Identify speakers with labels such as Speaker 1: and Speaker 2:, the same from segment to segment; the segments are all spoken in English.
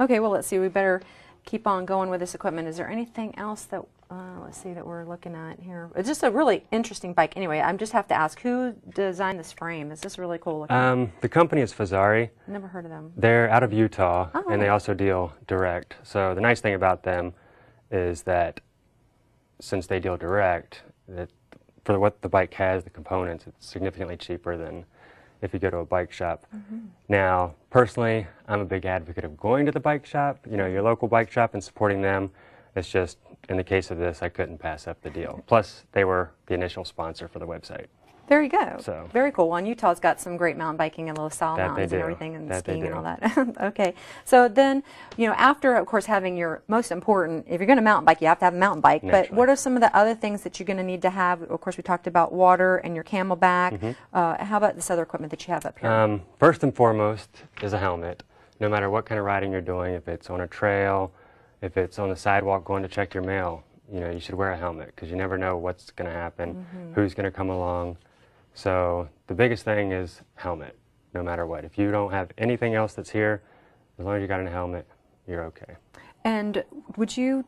Speaker 1: Okay, well, let's see. We better keep on going with this equipment. Is there anything else that, let's see, that we're looking at here? It's just a really interesting bike. Anyway, I just have to ask, who designed this frame? Is this really cool looking?
Speaker 2: The company is Fazari.
Speaker 1: Never heard of them.
Speaker 2: They're out of Utah,
Speaker 1: Oh.
Speaker 2: and they also deal direct. So the nice thing about them is that since they deal direct, that for what the bike has, the components, it's significantly cheaper than if you go to a bike shop. Now, personally, I'm a big advocate of going to the bike shop, you know, your local bike shop, and supporting them. It's just, in the case of this, I couldn't pass up the deal. Plus, they were the initial sponsor for the website.
Speaker 1: There you go.
Speaker 2: So,
Speaker 1: very cool. Well, and Utah's got some great mountain biking and LaSalle mountains and everything, and skiing and all that. Okay. So then, you know, after, of course, having your most important, if you're going to mountain bike, you have to have a mountain bike.
Speaker 2: Naturally.
Speaker 1: But what are some of the other things that you're going to need to have? Of course, we talked about water and your Camelback. How about this other equipment that you have up here?
Speaker 2: First and foremost is a helmet. No matter what kind of riding you're doing, if it's on a trail, if it's on the sidewalk going to check your mail, you know, you should wear a helmet because you never know what's going to happen, who's going to come along. So the biggest thing is helmet, no matter what. If you don't have anything else that's here, as long as you got a helmet, you're okay.
Speaker 1: And would you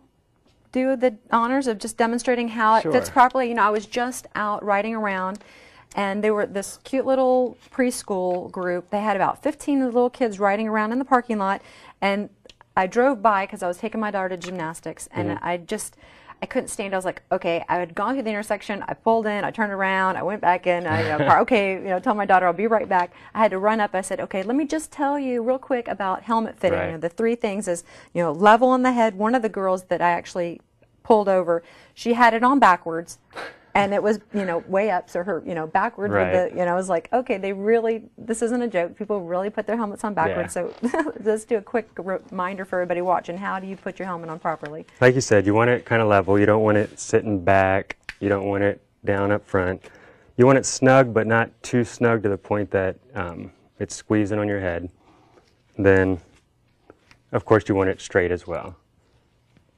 Speaker 1: do the honors of just demonstrating how it
Speaker 2: Sure.
Speaker 1: fits properly? You know, I was just out riding around, and they were this cute little preschool group. They had about 15 little kids riding around in the parking lot, and I drove by because I was taking my daughter to gymnastics, and I couldn't stand it. I was like, okay, I had gone through the intersection, I pulled in, I turned around, I went back in, okay, you know, tell my daughter I'll be right back. I had to run up. I said, okay, let me just tell you real quick about helmet fitting.
Speaker 2: Right.
Speaker 1: You know, the three things is, you know, level on the head. One of the girls that I actually pulled over, she had it on backwards. And it was, you know, way up, so her, you know, backwards
Speaker 2: Right.
Speaker 1: with the, you know, I was like, okay, they really, this isn't a joke. People really put their helmets on backwards.
Speaker 2: Yeah.
Speaker 1: So let's do a quick reminder for everybody watching. How do you put your helmet on properly?
Speaker 2: Like you said, you want it kind of level. You don't want it sitting back. You don't want it down up front. You want it snug, but not too snug to the point that it's squeezing on your head. Then, of course, you want it straight as well.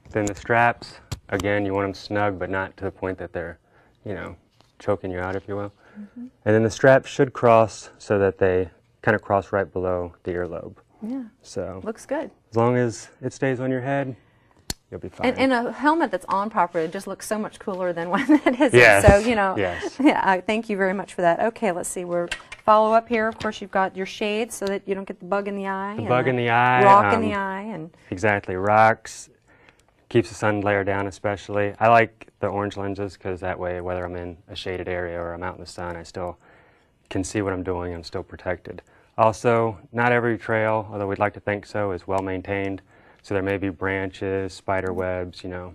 Speaker 2: Then the straps, again, you want them snug, but not to the point that they're, you know, choking you out, if you will. And then the straps should cross so that they kind of cross right below the earlobe.
Speaker 1: Yeah.
Speaker 2: So
Speaker 1: Looks good.
Speaker 2: as long as it stays on your head, you'll be fine.
Speaker 1: And a helmet that's on properly just looks so much cooler than one that isn't.
Speaker 2: Yes.
Speaker 1: So, you know,
Speaker 2: Yes.
Speaker 1: yeah, thank you very much for that. Okay, let's see. We're follow up here. Of course, you've got your shades so that you don't get the bug in the eye.
Speaker 2: The bug in the eye.
Speaker 1: Rock in the eye. And
Speaker 2: Exactly. Rocks. Keeps the sun glare down especially. I like the orange lenses because that way, whether I'm in a shaded area or I'm out in the sun, I still can see what I'm doing. I'm still protected. Also, not every trail, although we'd like to think so, is well maintained. So there may be branches, spider webs, you know,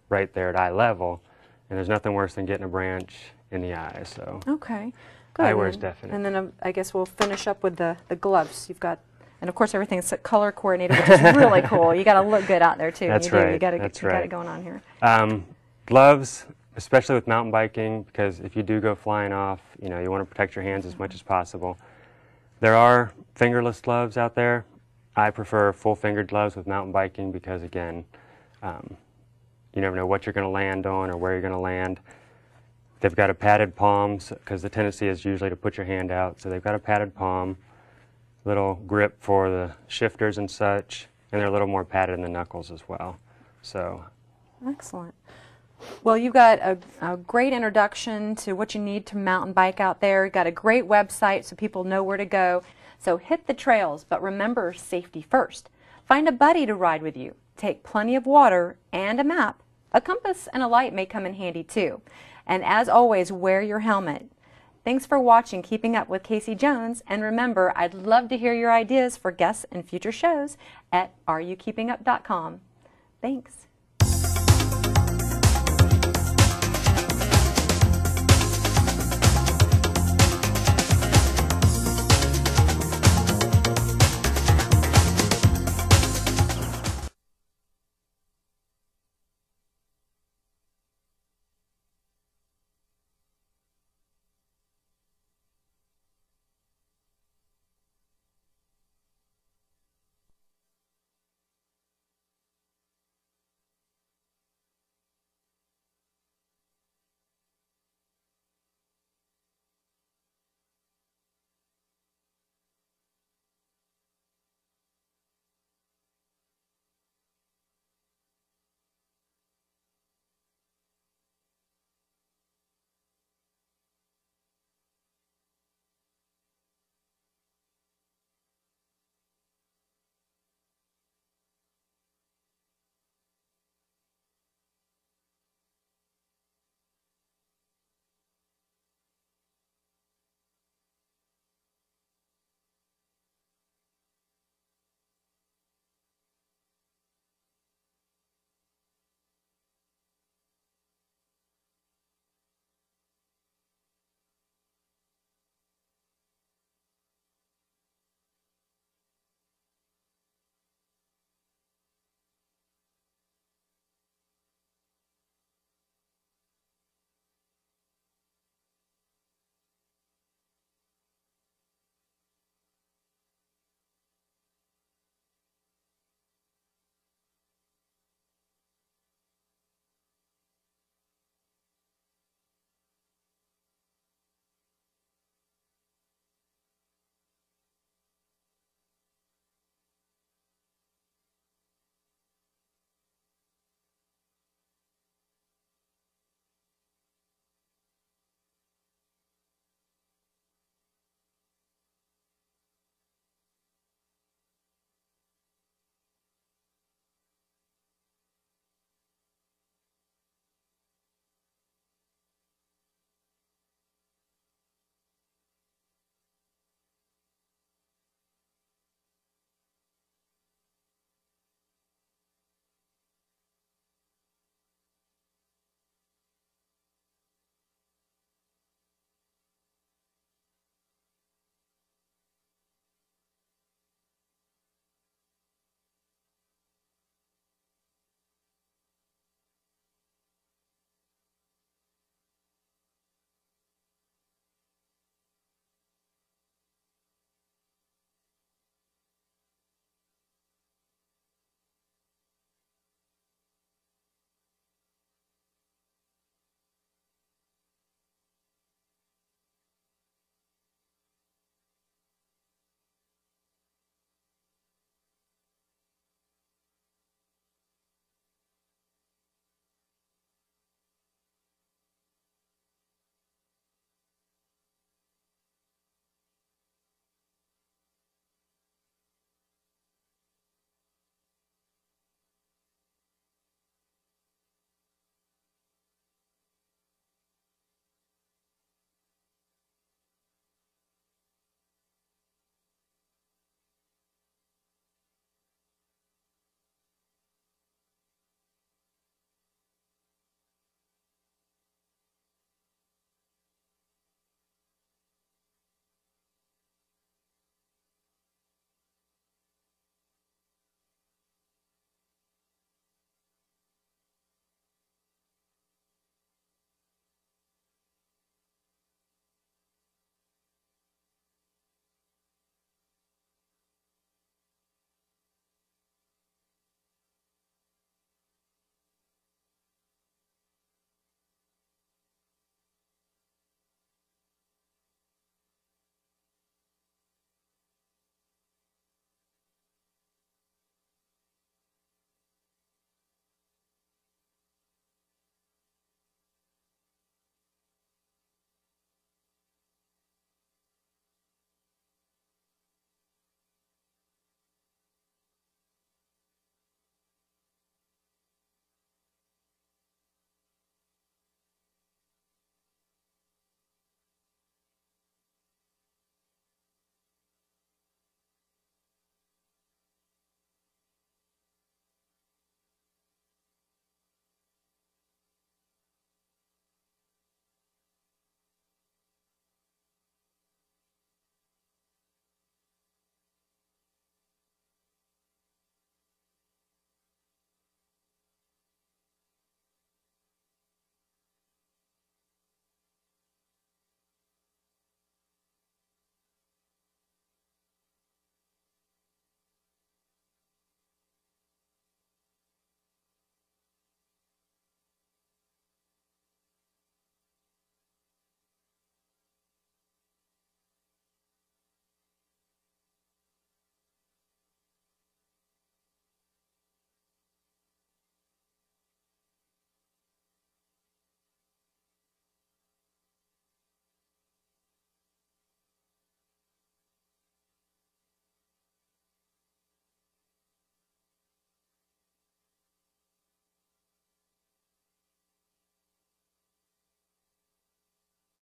Speaker 2: right there at eye level. And there's nothing worse than getting a branch in the eye. So
Speaker 1: okay, good.
Speaker 2: eyewear is definite.
Speaker 1: And then I guess we'll finish up with the gloves. You've got, and of course everything's color coordinated, which is really cool. You got to look good out there too.
Speaker 2: That's
Speaker 1: you do.
Speaker 2: right.
Speaker 1: You got to
Speaker 2: That's
Speaker 1: you got
Speaker 2: right.
Speaker 1: it going on here.
Speaker 2: Gloves, especially with mountain biking, because if you do go flying off, you know, you want to protect your hands as much as possible. There are fingerless gloves out there. I prefer full-fingered gloves with mountain biking because, again, you never know what you're going to land on or where you're going to land. They've got a padded palm because the tendency is usually to put your hand out. So they've got a padded palm, little grip for the shifters and such, and they're a little more padded in the knuckles as well. So
Speaker 1: excellent. Well, you've got a great introduction to what you need to mountain bike out there. You've got a great website so people know where to go. So hit the trails, but remember safety first. Find a buddy to ride with you. Take plenty of water and a map. A compass and a light may come in handy too. And as always, wear your helmet. Thanks for watching Keeping Up with Casey Jones. And remember, I'd love to hear your ideas for guests and future shows at areyoukeepingup.com. Thanks.